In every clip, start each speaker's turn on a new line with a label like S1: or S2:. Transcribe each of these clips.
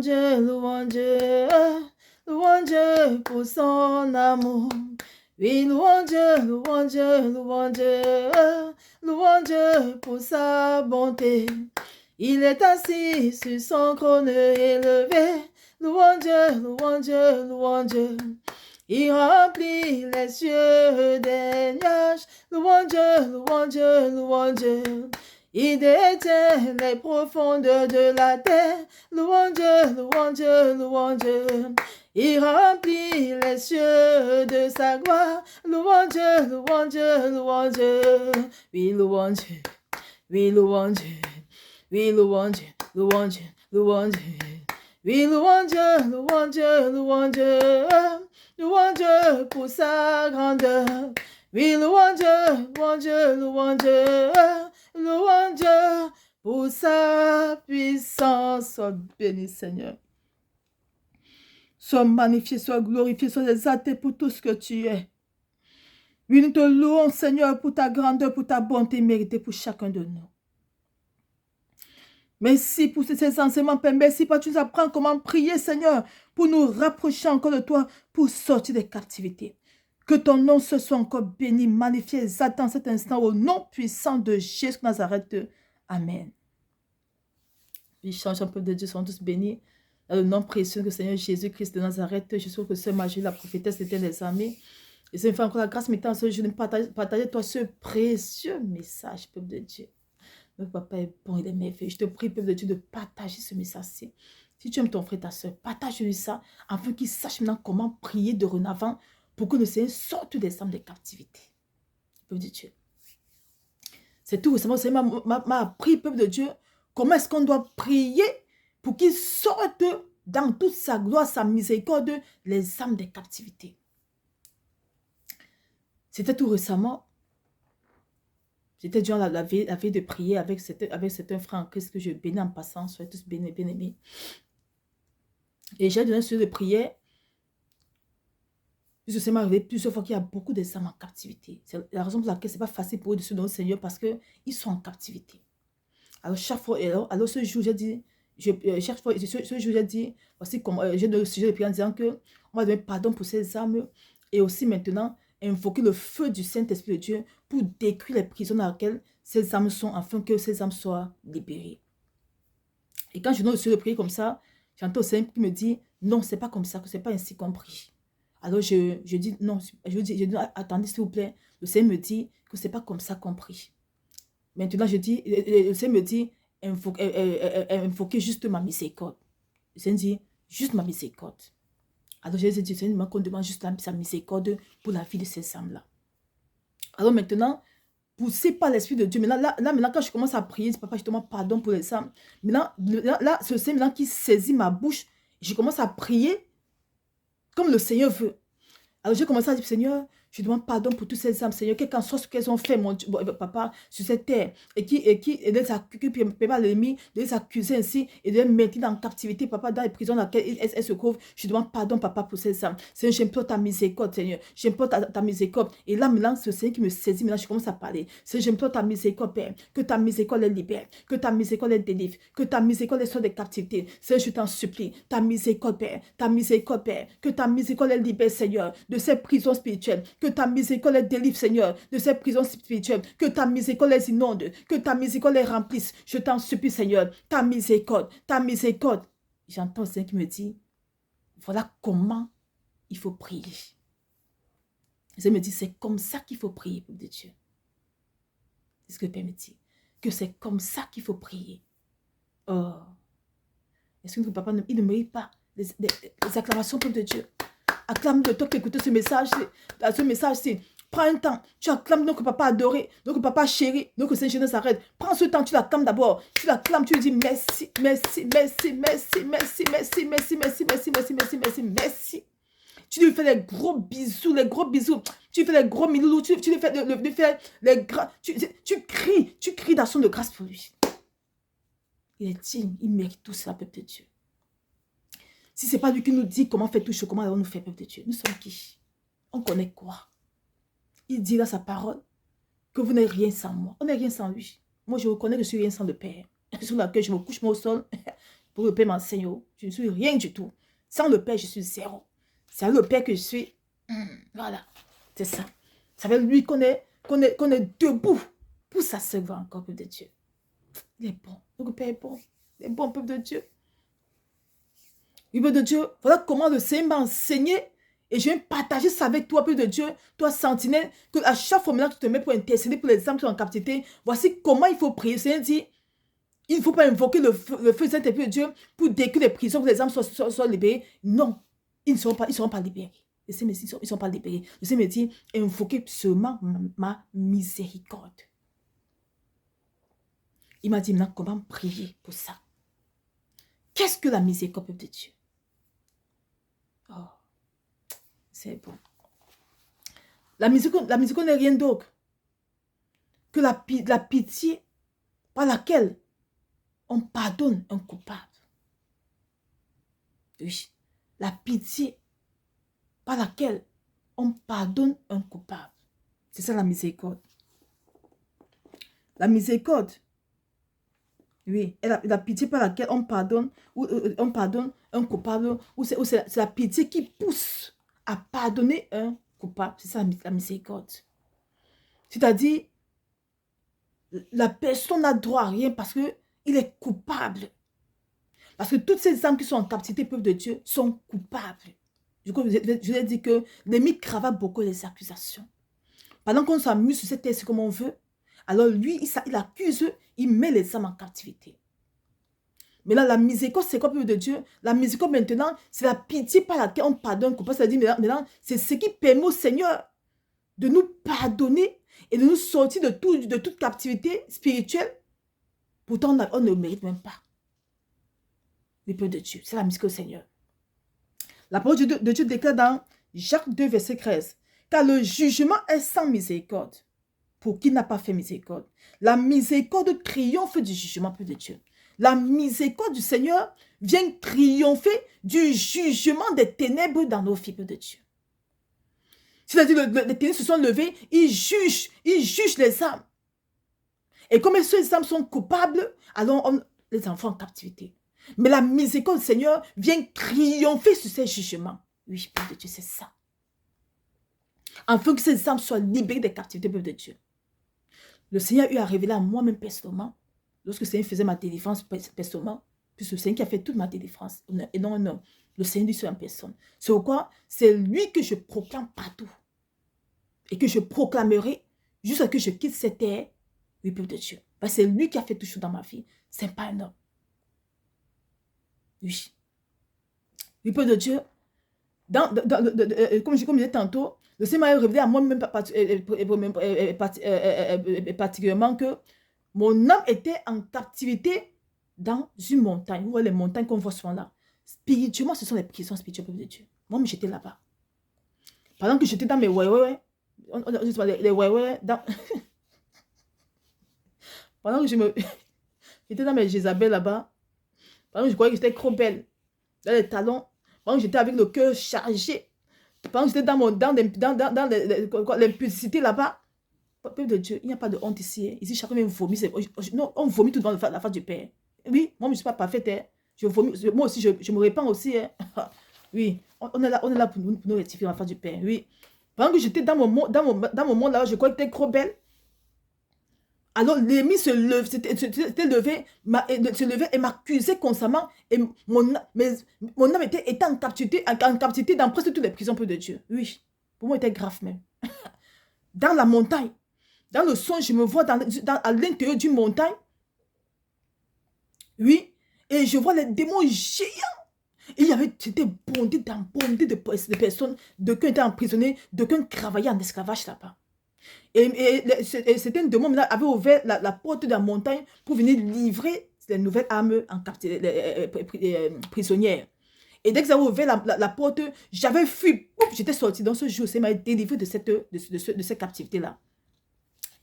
S1: Dieu, louons Dieu, louons Dieu pour son amour. Oui, louons Dieu, louons Dieu, louons Dieu, louons Dieu pour sa bonté. Il est assis sur son trône élevé. Louons Dieu, louons Dieu, louons Dieu. Il remplit les cieux des nuages. Louons Dieu, louons Dieu, louons Dieu. Il détient les profondeurs de la terre. Louons Dieu, louons Dieu, louons Dieu. Il remplit les cieux de sa gloire. Louons Dieu, louons Dieu, louons Dieu. Oui, louons Dieu. Oui, louons Dieu. Oui, louons Dieu, louons Dieu, louons Dieu. Oui, louons Dieu, louons Dieu, louons Dieu. Louons Dieu pour sa grandeur. Oui, louons Dieu, louons Dieu, louons Dieu. Louons Dieu pour sa puissance. Sois béni, Seigneur. Sois magnifié, sois glorifié, sois exalté pour tout ce que tu es. Oui, nous te louons, Seigneur, pour ta grandeur, pour ta bonté méritée pour chacun de nous. Merci pour ces enseignements, Père. Merci parce que tu nous apprends comment prier, Seigneur, pour nous rapprocher encore de toi, pour sortir des captivités. Que ton nom se soit encore béni, magnifié, exalté en cet instant, au nom puissant de Jésus de Nazareth. Amen. Oui, change un peu de Dieu, sont tous bénis. Dans le nom précieux que Seigneur Jésus-Christ de Nazareth, je suis que Sœur Magie, la prophétesse était les armées. Et c'est encore la grâce mettant ce jour de partager toi ce précieux message, peuple de Dieu. Notre papa est bon, il est merveilleux. Je te prie, peuple de Dieu, de partager ce message-ci. Si tu aimes ton frère, ta soeur, partage-lui ça, afin qu'il sache maintenant comment prier de renavant pour que le Seigneur sorte des âmes de captivité. Peuple de Dieu. C'est tout récemment, le Seigneur m'a appris, peuple de Dieu, comment est-ce qu'on doit prier pour qu'il sorte dans toute sa gloire, sa miséricorde, les âmes de captivité. C'était tout récemment. J'étais durant la veille de prier avec certains frères en Christ que je bénis en passant. Soyez tous bénis, bien-aimés. Et j'ai donné un sujet de prière. Puisque c'est m'arrivé plusieurs fois qu'il y a beaucoup de âmes en captivité. C'est la raison pour laquelle ce n'est pas facile pour eux de se donner au Seigneur parce qu'ils sont en captivité. Alors chaque fois, alors ce jour, j'ai dit, ce jour, j'ai dit, voici comment, j'ai donné le sujet de prière en disant que on va donner pardon pour ces âmes et aussi maintenant, invoquer le feu du Saint-Esprit de Dieu pour détruire les prisons dans lesquelles ces âmes sont, afin que ces âmes soient libérées. Et quand je donne le sujet de prière comme ça, j'entends le Seigneur qui me dit, non, c'est pas comme ça, que c'est pas ainsi qu'on prie. Alors je dis, non, je dis, attendez s'il vous plaît, le Seigneur me dit que c'est pas comme ça qu'on prie. Maintenant, je dis, le Seigneur me dit, invoquez juste ma miséricorde. Le Seigneur dit, juste ma miséricorde. Alors, je dis, Seigneur, qu'on demande juste sa miséricorde pour la vie de ces âmes-là. Alors maintenant, poussé par l'Esprit de Dieu, maintenant, quand je commence à prier, papa, je te demande pardon pour les âmes. Maintenant, là c'est le Seigneur qui saisit ma bouche. Je commence à prier comme le Seigneur veut. Alors, j'ai commencé à dire, Seigneur, je demande pardon pour toutes ces âmes, Seigneur, quel qu'en soit ce qu'elles ont fait, mon Dieu, papa, sur cette terre, et qui permet à l'ennemi de les accuser ainsi, et de les mettre en captivité, papa, dans les prisons dans lesquelles elles se trouvent. Je demande pardon, papa, pour ces âmes. Seigneur, j'implore ta miséricorde, Seigneur. J'implore ta miséricorde. Et là, maintenant, c'est le Seigneur qui me saisit. Maintenant, je commence à parler. Seigneur, j'implore ta miséricorde, Père. Que ta miséricorde les libère. Que ta miséricorde les délivre. Que ta miséricorde les sorte des captivités. Seigneur, je t'en supplie. Ta miséricorde, Père. Ta miséricorde, Père. Que ta miséricorde les libère, Seigneur, de ces prisons spirituelles, que ta miséricorde les délivre, Seigneur, de ces prisons spirituelles, que ta miséricorde les inonde, que ta miséricorde les remplisse. Je t'en supplie, Seigneur, ta miséricorde, ta miséricorde. J'entends le Seigneur qui me dit, voilà comment il faut prier. Le Seigneur me dit, c'est comme ça qu'il faut prier, pour de Dieu. C'est ce que le Père me dit, que c'est comme ça qu'il faut prier. Oh, est-ce que notre papa, il ne mérite pas les acclamations, pour de Dieu? Acclame de toi qui écoute ce message, c'est prends un temps, tu acclames notre papa adoré, notre papa chéri, notre Seigneur ne s'arrête. Prends ce temps, tu l'acclames d'abord, tu l'acclames, tu lui dis merci, merci, merci, merci, merci, merci, merci, merci, merci, merci, merci, merci, merci. Tu lui fais les gros bisous, tu lui fais les gros miloulous, tu lui fais les gras, tu cries d'action de grâce pour lui. Il est digne, il mérite tout cela, peuple de Dieu. Si ce n'est pas lui qui nous dit comment faire tout chose, comment allons-nous faire, peuple de Dieu? Nous sommes qui? On connaît quoi? Il dit dans sa parole que vous n'êtes rien sans moi. On n'est rien sans lui. Moi, je reconnais que je suis rien sans le Père. Sur laquelle je me couche moi au sol. pour que le Père m'enseigne. Je ne suis rien du tout. Sans le Père, je suis zéro. C'est avec le Père que je suis. Voilà, c'est ça. C'est avec lui qu'on est debout pour sa servir encore, peuple de Dieu. Il est bon. Le Père est bon. Il est bon, peuple de Dieu. Peuple de Dieu, voilà comment le Seigneur m'a enseigné. Et je vais partager ça avec toi, peuple de Dieu, toi, sentinelle, que à chaque fois maintenant que tu te mets pour intercéder pour les âmes qui sont en captivité, voici comment il faut prier. Le Seigneur dit, il ne faut pas invoquer le feu du Saint-Esprit de Dieu pour décrire les prisons, que les âmes soient libérées. Non, ils ne seront pas libérés. Le Seigneur me dit, ils ne sont pas libérés. Le Seigneur me dit, invoquez seulement ma miséricorde. Il m'a dit maintenant comment prier pour ça. Qu'est-ce que la miséricorde, peuple de Dieu? Oh, c'est bon. La miséricorde n'est rien d'autre que la pitié par laquelle on pardonne un coupable. Oui, la pitié par laquelle on pardonne un coupable. C'est ça la miséricorde. La miséricorde, oui, et la pitié par laquelle on pardonne un coupable, ou c'est la pitié qui pousse à pardonner un coupable. C'est ça la miséricorde. C'est-à-dire, la personne n'a droit à rien parce qu'il est coupable. Parce que toutes ces âmes qui sont en captivité, peuple de Dieu, sont coupables. Je vous ai dit que l'ennemi cravache beaucoup les accusations. Pendant qu'on s'amuse sur cette terre comme on veut, alors lui, il accuse, il met les âmes en captivité. Mais là, la miséricorde, c'est quoi, peuple de Dieu? La miséricorde, maintenant, c'est la pitié par laquelle on pardonne. C'est-à-dire, maintenant, c'est ce qui permet au Seigneur de nous pardonner et de nous sortir de toute captivité spirituelle. Pourtant, on ne mérite même pas. Le peuple de Dieu, c'est la miséricorde au Seigneur. La parole de Dieu déclare dans Jacques 2, verset 13, car le jugement est sans miséricorde pour qui n'a pas fait miséricorde. La miséricorde triomphe du jugement, peuple de Dieu. La miséricorde du Seigneur vient triompher du jugement des ténèbres dans nos vies, peuple de Dieu. C'est-à-dire les ténèbres se sont levés, ils jugent les âmes. Et comme ces âmes sont coupables, alors les enfants en captivité. Mais la miséricorde du Seigneur vient triompher sur ces jugements. Oui, peuple de Dieu, c'est ça. Afin que ces âmes soient libérées des captivités, peuple de Dieu. Le Seigneur a révélé à moi-même personnellement, lorsque le Seigneur faisait ma délivrance personnellement, puisque le Seigneur qui a fait toute ma délivrance, et non un homme. Le Seigneur dit sur une personne. C'est pourquoi c'est lui que je proclame partout. Et que je proclamerai jusqu'à ce que je quitte cette terre, oui, peuple de Dieu. Parce que c'est lui qui a fait tout chose dans ma vie. Ce n'est pas un homme. Oui. Oui, peuple de Dieu. Comme je disais tantôt, le Seigneur m'a révélé à moi-même particulièrement que mon âme était en captivité dans une montagne. Vous voyez les montagnes qu'on voit souvent là. Spirituellement, ce sont les prisons spirituelles, peuple de Dieu. Moi, j'étais là-bas. Pendant que j'étais dans mes les pendant que j'étais dans mes Jézabel là-bas, pendant que je croyais que j'étais trop belle, dans les talons, pendant que j'étais avec le cœur chargé, pendant que j'étais dans l'impulsité là-bas, peuple de Dieu, il n'y a pas de honte ici. Hein. Ici, chacun vomit. Non, on vomit tout devant la face du Père. Oui, moi, je ne suis pas parfaite. Hein. Je vomis, moi aussi, je me répands aussi. Hein. Oui, on est là pour nous rectifier la face du Père. Oui. Pendant que j'étais dans mon monde là, je croyais que j'étais trop belle. Alors l'ennemi se levait et m'accusait constamment. Et mon âme était en captivité dans presque toutes les prisons de Dieu. Oui, pour moi, c'était grave même. Dans la montagne, dans le son, je me vois à l'intérieur d'une montagne. Oui, et je vois les démons géants. Et c'était bondé de personnes, d'aucuns étaient emprisonnés, d'aucuns travaillaient en esclavage là-bas. Et c'était un démon avait ouvert la porte de la montagne pour venir livrer les nouvelles armes en prisonnières. Et dès que j'avais ouvert la porte, j'avais fui. J'étais sortie. Dans ce jour, c'est m'a délivré de cette captivité-là.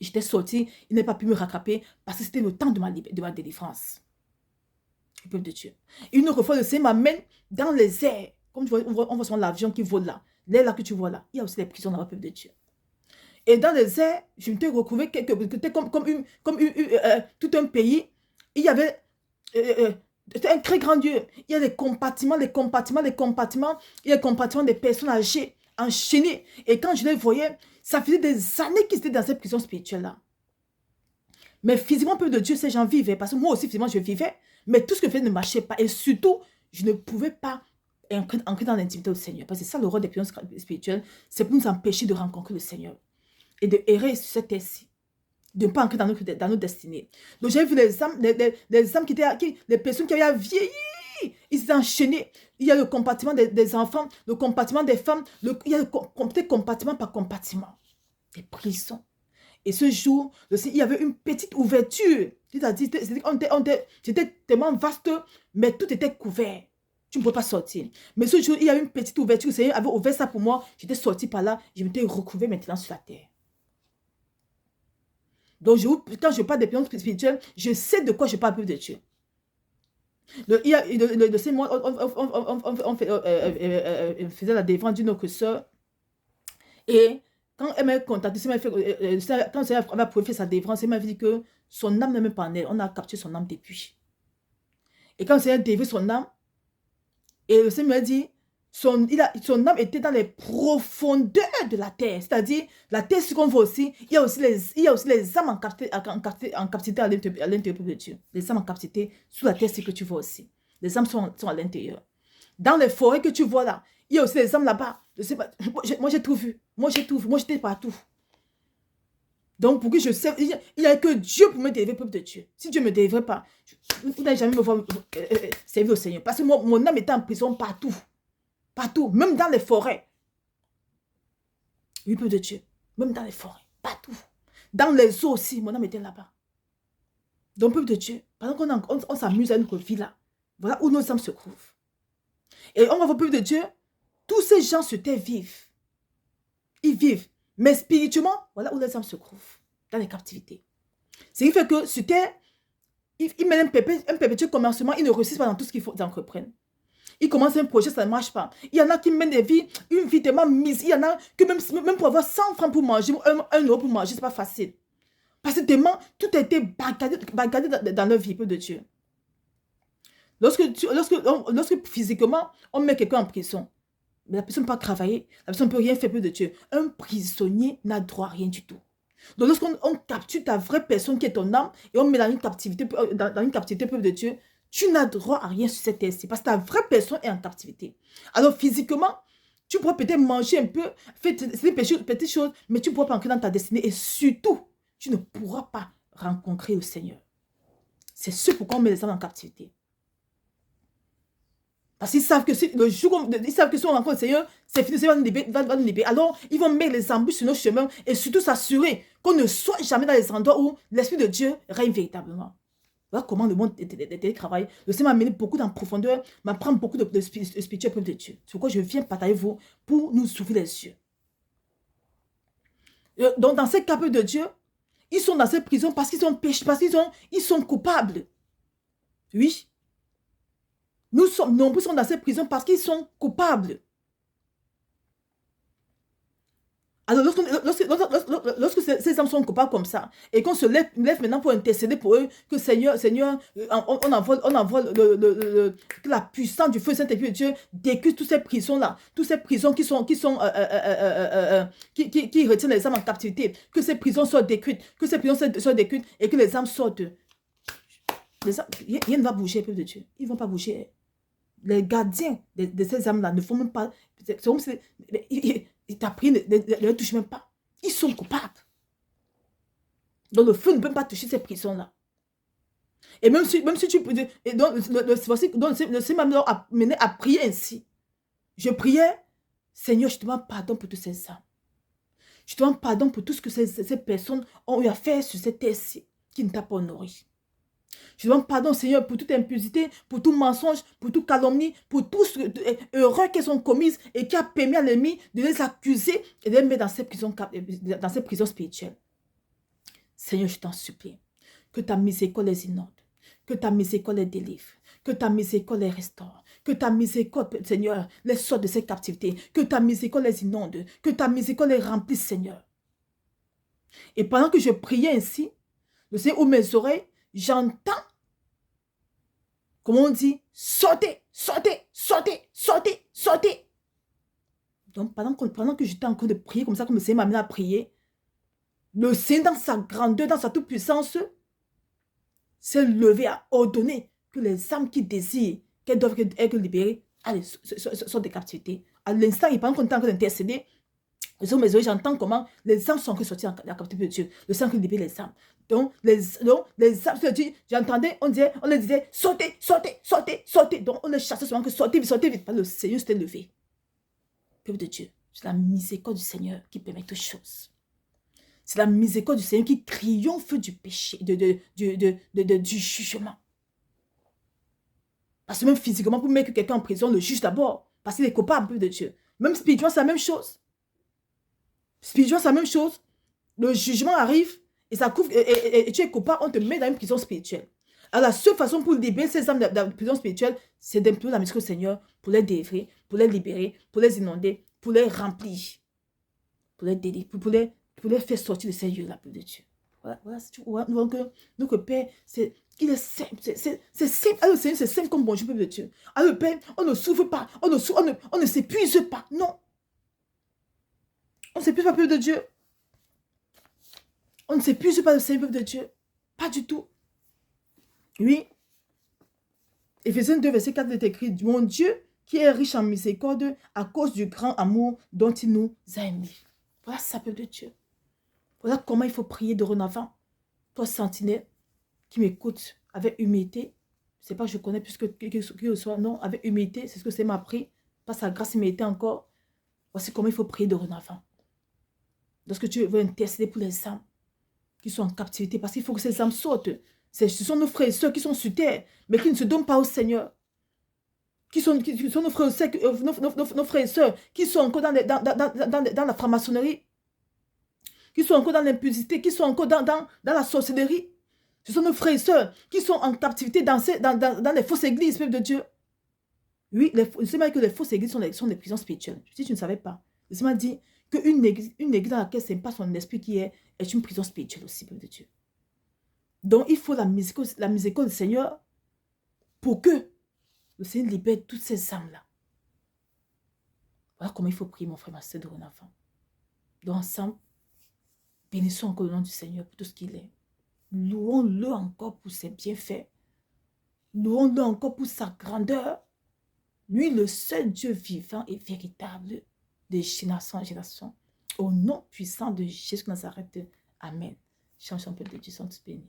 S1: J'étais sortie, il n'a pas pu me rattraper parce que c'était le temps de ma délivrance. Le peuple de Dieu. Une autre fois, le Seigneur m'amène dans les airs. Comme tu vois, on voit souvent l'avion qui vole là. L'air là que tu vois là. Il y a aussi les prisons dans le peuple de Dieu. Et dans les airs, je me suis retrouvé comme tout un pays. Il y avait C'est un très grand Dieu. Il y a les compartiments, les compartiments, les compartiments. Il y a les compartiments des personnes âgées, enchaînées. Et quand je les voyais, ça faisait des années qu'ils étaient dans cette prison spirituelle-là. Mais physiquement, peu de Dieu, ces gens vivaient. Parce que moi aussi, physiquement, je vivais. Mais tout ce que je faisais ne marchait pas. Et surtout, je ne pouvais pas entrer dans l'intimité au Seigneur. Parce que c'est ça le rôle des prisons spirituelles. C'est pour nous empêcher de rencontrer le Seigneur. Et de errer sur cette terre-ci. De ne pas entrer dans notre destinée. Donc j'ai vu les âmes qui étaient, les personnes qui avaient vieilli, ils étaient enchaînés. Il y a le compartiment des enfants, le compartiment des femmes, il y a le compartiment par compartiment. Des prisons. Et ce jour, il y avait une petite ouverture. C'est-à-dire, c'était tellement vaste, mais tout était couvert. Tu ne peux pas sortir. Mais ce jour, il y a une petite ouverture. Le Seigneur avait ouvert ça pour moi. J'étais sorti par là. Je m'étais recouvert maintenant sur la terre. Donc, quand je parle des prisons spirituelles, je sais de quoi je parle, peuple de Dieu. De ces mois, on faisait la défense d'une autre soeur. Et quand elle m'a contacté, quand elle a fait sa défense, elle m'a dit que son âme n'est même pas en elle. On a capturé son âme depuis. Et quand elle a dévié son âme, et le Seigneur m'a dit, son âme était dans les profondeurs de la terre. C'est-à-dire, la terre, ce qu'on voit aussi, il y a aussi les âmes en captivité à l'intérieur de Dieu. Les âmes en captivité sous la terre, c'est que tu vois aussi. Les âmes sont à l'intérieur. Dans les forêts que tu vois là, il y a aussi les âmes là-bas. Moi, j'ai tout vu. Moi, j'étais partout. Donc, pour que je sais, il n'y a que Dieu pour me délivrer, peuple de Dieu. Si Dieu ne me délivrait pas, vous n'allez jamais me voir servir au Seigneur. Parce que mon âme était en prison partout. Partout, même dans les forêts. Oui, peuple de Dieu. Même dans les forêts, partout. Dans les eaux aussi, mon âme était là-bas. Donc, peuple de Dieu, pendant qu'on s'amuse à notre vie là, voilà où nos âmes se trouvent. Et on va voir, peuple de Dieu, tous ces gens sur terre vivent. Ils vivent. Mais spirituellement, voilà où les âmes se trouvent. Dans les captivités. Ce qui fait que sur terre, ils mènent un perpétuel commencement, ils ne réussissent pas dans tout ce qu'ils entreprennent. Ils commencent un projet, ça ne marche pas. Il y en a qui mènent une vie tellement mise. Il y en a que même pour avoir 100 francs pour manger, 1 euro pour manger, ce n'est pas facile. Parce que tellement, tout a été barricadé dans leur vie, peu de Dieu. Lorsque physiquement, on met quelqu'un en prison, mais la personne ne peut pas travailler, la personne ne peut rien faire, peu de Dieu. Un prisonnier n'a droit à rien du tout. Donc lorsqu'on capture ta vraie personne qui est ton âme et on met dans une captivité, peuple de Dieu, tu n'as droit à rien sur cette terre-ci parce que ta vraie personne est en captivité. Alors physiquement, tu pourras peut-être manger un peu, faire des petites choses, mais tu ne pourras pas entrer dans ta destinée et surtout, tu ne pourras pas rencontrer le Seigneur. C'est ce pourquoi on met les âmes en captivité. Parce qu'ils savent que si on rencontre le Seigneur, c'est fini, le Seigneur va nous libérer. Alors, ils vont mettre les embûches sur nos chemins et surtout s'assurer qu'on ne soit jamais dans les endroits où l'Esprit de Dieu règne véritablement. Voilà comment le monde télétravaille. Le Seigneur m'a mené beaucoup en profondeur, m'apprend beaucoup de spirituel peuple de Dieu. C'est pourquoi je viens partager vous pour nous ouvrir les yeux. Donc, dans ces cas de Dieu, ils sont dans cette prison parce qu'ils ont péché, parce qu'ils sont coupables. Oui. Nombreux sont dans cette prison parce qu'ils sont coupables. Alors, lorsque ces hommes sont coupables comme ça, et qu'on se lève maintenant pour intercéder pour eux, que Seigneur, on envoie que la puissance du feu Saint-Esprit de Dieu décuve toutes ces prisons-là, toutes ces prisons qui retiennent les âmes en captivité, que ces prisons soient décuites, et que les âmes sortent. Rien ne va bouger, peuple de Dieu. Ils ne vont pas bouger. Les gardiens de ces âmes-là ne font même pas... Ta prière ne les touche même pas. Ils sont coupables. Donc le feu ne peut pas toucher ces prisons-là. Et même si tu... Donc le Seigneur m'a amené à prier ainsi. Je priais, Seigneur, je te demande pardon pour tous ces âmes. Je te demande pardon pour tout ce que ces personnes ont eu à faire sur cette terre-ci qui ne t'a pas honoré. Je demande pardon, Seigneur, pour toute impudicité, pour tout mensonge, pour toute calomnie, pour toute erreur qu'elles ont commise et qui a permis à l'ennemi de les accuser et de les mettre dans ces prisons spirituelles. Seigneur, je t'en supplie, que ta miséricorde les inonde, que ta miséricorde les délivre, que ta miséricorde les restaure, que ta miséricorde, Seigneur, les sorte de ces captivités, que ta miséricorde les inonde, que ta miséricorde les remplisse, Seigneur. Et pendant que je priais ainsi, le Seigneur ouvre mes oreilles, j'entends comment on dit, sortez, sortez, sortez, sortez, sortez. Donc, pendant que j'étais en train de prier, comme ça, comme le Seigneur m'a amené à prier, le Seigneur, dans sa grandeur, dans sa toute-puissance, s'est levé à ordonner que les âmes qui désirent qu'elles doivent être libérées, allez, sont des captivités. À l'instant, pendant qu'on est en train d'intercéder, j'entends comment les âmes sont sorties de la captivité de Dieu. Le sang qui libère les âmes. Donc, les âmes, j'entendais, on les disait, sortez, sortez, sortez, sortez. Donc, on les chassait souvent que sortez vite, sortez vite. Parce que le Seigneur s'était levé. Peuple de Dieu, c'est la miséricorde du Seigneur qui permet toutes choses. C'est la miséricorde du Seigneur qui triomphe du péché, du jugement. Parce que même physiquement, pour mettre quelqu'un en prison, le juge d'abord. Parce qu'il est coupable, peuple de Dieu. Même spirituellement, c'est la même chose. Spirituellement, c'est la même chose. Le jugement arrive et ça couvre, et tu es coupable, on te met dans une prison spirituelle. Alors, la seule façon pour libérer ces âmes de la prison spirituelle, c'est d'implorer la miséricorde du Seigneur pour les délivrer, pour les libérer, pour les inonder, pour les remplir, pour les délivrer, pour les faire sortir de ces lieux-là, peuple de Dieu. Voilà, tu vois, donc, notre Père, il est simple, c'est simple. Alors, le Seigneur, c'est simple comme bonjour, peuple de Dieu. Alors, le Père, on ne souffre pas, on ne s'épuise pas, non. On ne s'épuise pas, peuple de Dieu. On ne s'épuise pas, le Seigneur, peuple de Dieu. Pas du tout. Oui. Éphésiens 2, verset 4 est écrit, mon Dieu qui est riche en miséricorde à cause du grand amour dont il nous a aimés. Voilà ça, peuple de Dieu. Voilà comment il faut prier dorénavant. Toi, sentinelle, qui m'écoute avec humilité. C'est pas que je connais plus que qui soit. Non, avec humilité, c'est ce que c'est m'a appris. Pas sa grâce humilité encore. Voici comment il faut prier dorénavant. Lorsque tu veux intercéder pour les âmes qui sont en captivité, parce qu'il faut que ces âmes sortent. Ce sont nos frères et sœurs qui sont sur terre, mais qui ne se donnent pas au Seigneur. Qui sont nos frères et sœurs, qui sont encore dans la franc-maçonnerie, qui sont encore dans l'impudicité, qui sont encore dans la sorcellerie. Ce sont nos frères et sœurs qui sont en captivité dans les fausses églises, peuple de Dieu. Oui, c'est vrai que les fausses églises sont des prisons spirituelles. Si tu ne savais pas, le Seigneur m'a dit qu'une église dans laquelle ce n'est pas son esprit qui est une prison spirituelle aussi, peuple de Dieu. Donc, il faut la miséricorde du Seigneur pour que le Seigneur libère toutes ces âmes-là. Voilà comment il faut prier, mon frère, ma soeur, dorénavant. Donc, ensemble, bénissons encore le nom du Seigneur pour tout ce qu'il est. Louons-le encore pour ses bienfaits. Louons-le encore pour sa grandeur. Lui, le seul Dieu vivant et véritable de génération en génération. Au nom puissant de Jésus de Nazareth. Amen. Change un peu de Dieu, sont tous bénis.